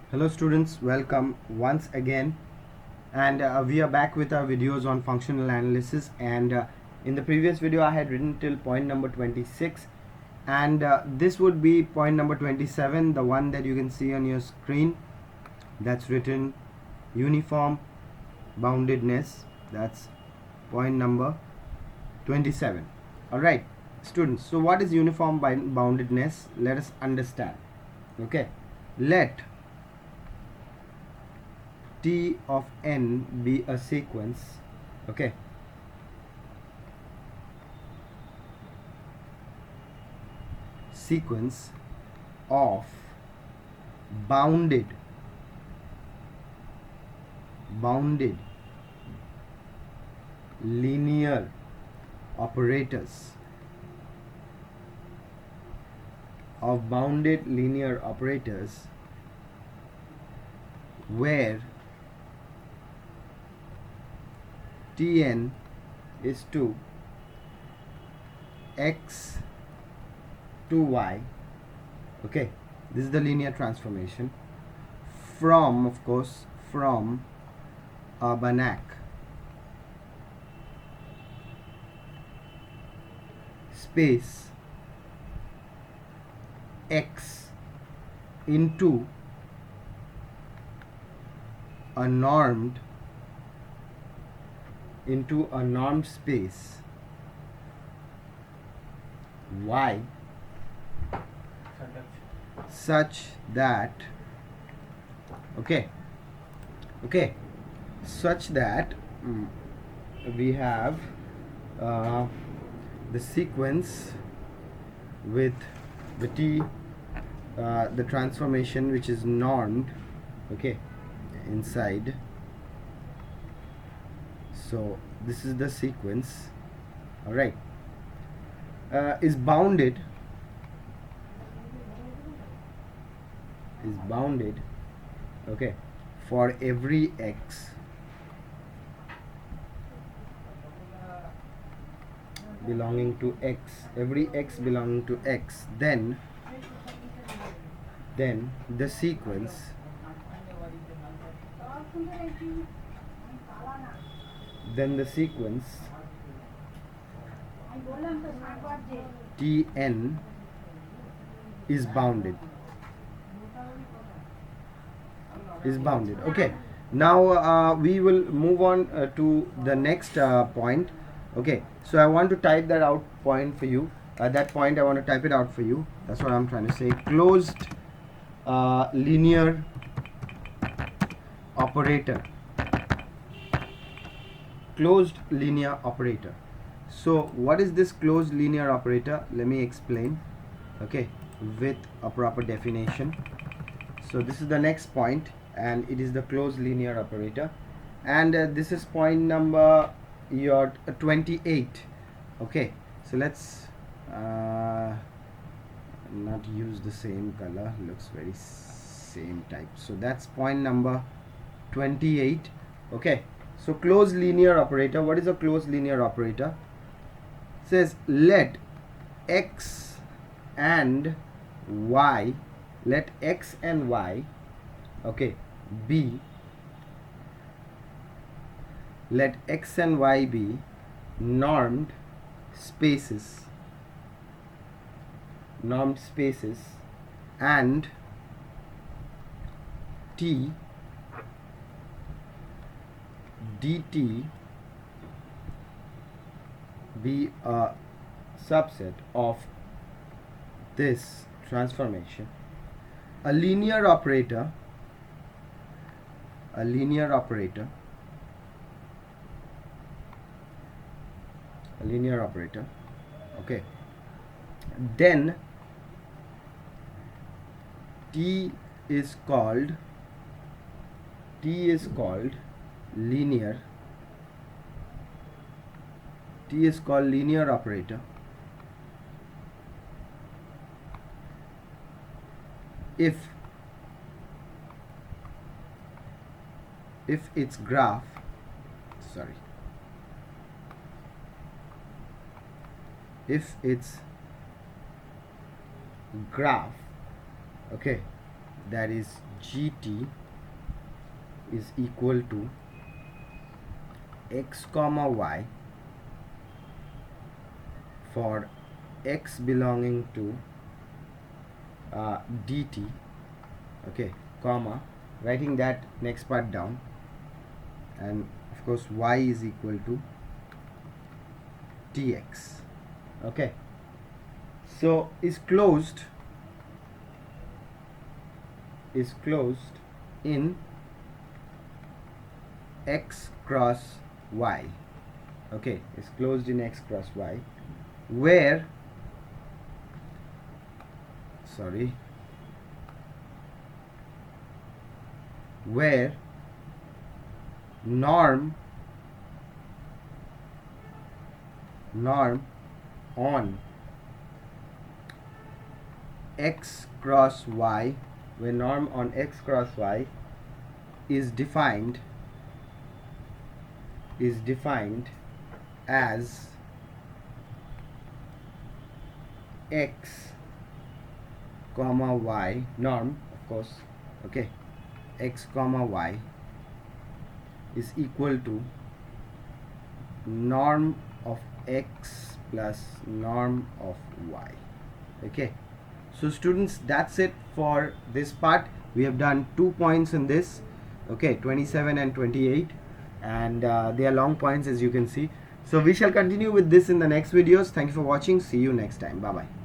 Hello students, welcome once again, and we are back with our videos on functional analysis. And in the previous video I had written till point number 26, and this would be point number 27, the one that you can see on your screen. That's written uniform boundedness. That's point number 27. Alright students, so what is uniform boundedness? Let us understand. Okay, let T of n be a sequence, okay, sequence of bounded linear operators, where Tn is to x to y. Okay, this is the linear transformation from, of course, from a Banach space x into a normed space y such that such that we have the sequence with the t, the transformation which is normed, okay, inside. So this is the sequence, all right, is bounded okay, for every x belonging to x, then the sequence Tn is bounded. Okay, now we will move on to the next point. Okay, so I want to type that out point for you. That point I want to type it out for you. That's what I'm trying to say. Closed linear operator. So what is this closed linear operator? Let me explain, okay, with a proper definition. So this is the next point, and it is the closed linear operator, and this is point number 28. Okay, so let's not use the same color, looks very same type. So that's point number 28. Okay, so closed linear operator. What is a closed linear operator? It says let x and y, okay, be, let x and y be normed spaces, and t dt be a subset of this transformation. A linear operator okay, then T is called linear operator if its graph okay, that is gt is equal to x comma y for x belonging to dt, okay, comma, writing that next part down, and of course y is equal to tx. Okay, so is closed in x cross y. Okay, is closed in x cross y, where norm on x cross y, where norm on x cross y is defined as x comma y, norm of course, okay, x comma y is equal to norm of x plus norm of y. Okay, so students, that's it for this part. We have done 2 points in this, okay, 27 and 28, and they are long points, as you can see. So we shall continue with this in the next videos. Thank you for watching. See you next time. Bye bye.